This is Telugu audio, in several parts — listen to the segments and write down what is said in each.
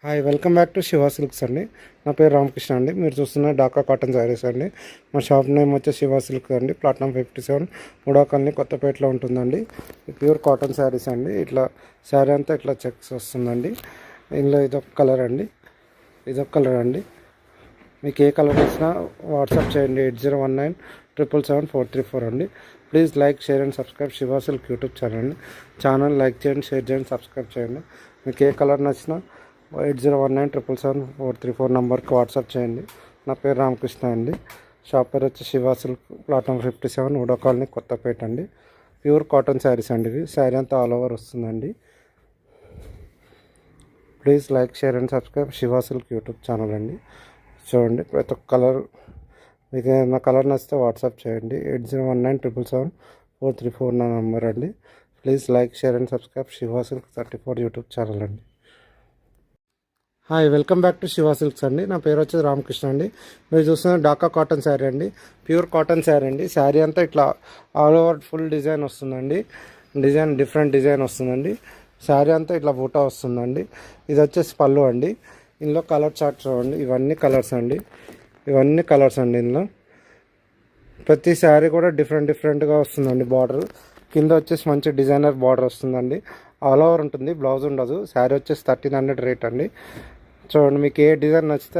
Hi welcome back to Shiva silks అండి. నా పేరు రామకృష్ణ అండి. మీరు చూస్తున్న ఢాకా కాటన్ శారీస్ అండి. మా షాప్ నేమ్ వచ్చి శివ సిల్క్ అండి. ప్లాట్ఫామ్ 57 మూడో కాలనీ కొత్తపేటలో ఉంటుందండి. ప్యూర్ కాటన్ శారీస్ అండి. ఇట్లా శారీ అంతా ఇట్లా చెక్స్ వస్తుందండి. ఇందులో ఇదొక కలర్ అండి, ఇదొక కలర్ అండి. మీకు ఏ కలర్ వచ్చినా వాట్సాప్ చేయండి 8019777434 అండి. Please like, share and subscribe Shiva silk YouTube channel అండి. ఛానల్ లైక్ చేయండి, షేర్ చేయండి, సబ్స్క్రైబ్ చేయండి. మీకు ఏ కలర్ నచ్చినా 8019777434 నెంబర్కి వాట్సాప్ చేయండి. నా పేరు రామకృష్ణ అండి. షాప్ పేరు వచ్చి శివ సిల్క్, ప్లాట్ఫామ్ 57 మూడో కాలనీ కొత్తపేట అండి. ప్యూర్ కాటన్ శారీస్ అండి. ఇవి శారీ అంతా ఆల్ ఓవర్ వస్తుందండి. Please like, share and subscribe Shiva silk YouTube channel అండి. చూడండి ప్రతి ఒక్క కలర్, మీకు ఏమైనా కలర్ నచ్చితే వాట్సాప్ చేయండి 8019777434 నా నెంబర్ అండి. Please like, share and subscribe Shiva silk 34 YouTube channel అండి. Hi welcome back to Shiva silks అండి. నా పేరు వచ్చేది రామకృష్ణ అండి. మీరు చూస్తున్న ఢాకా కాటన్ శారీ అండి. ప్యూర్ కాటన్ శారీ అండి. శారీ అంతా ఇట్లా ఆల్ ఓవర్ ఫుల్ డిజైన్ వస్తుందండి. డిఫరెంట్ డిజైన్ వస్తుందండి. శారీ అంతా ఇట్లా బూటా వస్తుందండి. ఇది వచ్చేసి పళ్ళు అండి. ఇందులో కలర్ చార్ట్ చూడండి. ఇవన్నీ కలర్స్ అండి. ఇందులో ప్రతి శారీ కూడా డిఫరెంట్గా వస్తుందండి. బార్డర్ కింద వచ్చేసి మంచి డిజైనర్ బార్డర్ వస్తుందండి. ఆల్ ఓవర్ ఉంటుంది, బ్లౌజ్ ఉండదు. శారీ వచ్చేసి 1300 రేట్ అండి. చూడండి మీకు ఏ డిజైన్ నచ్చితే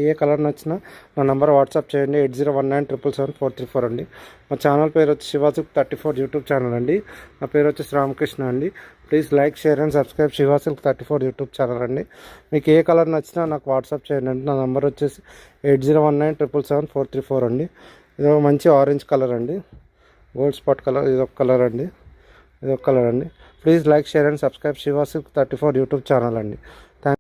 ఏ కలర్ నచ్చినా నా నెంబర్ వాట్సాప్ చేయండి 8019777434 అండి. మా ఛానల్ పేరు వచ్చి శివ సిల్క్ 34 యూట్యూబ్ ఛానల్ అండి. నా పేరు వచ్చేసి రామకృష్ణ అండి. Please like, share and subscribe Shiva silk 34 YouTube channel అండి. మీకు ఏ కలర్ నచ్చినా నాకు వాట్సాప్ చేయండి అండి. నా నెంబర్ వచ్చేసి 8019777434 అండి. ఇది ఒక మంచి ఆరెంజ్ కలర్ అండి, గోల్డ్ స్పాట్ కలర్. ఇదొక కలర్ అండి. Please like, share and subscribe Shiva silk 34 YouTube channel అండి.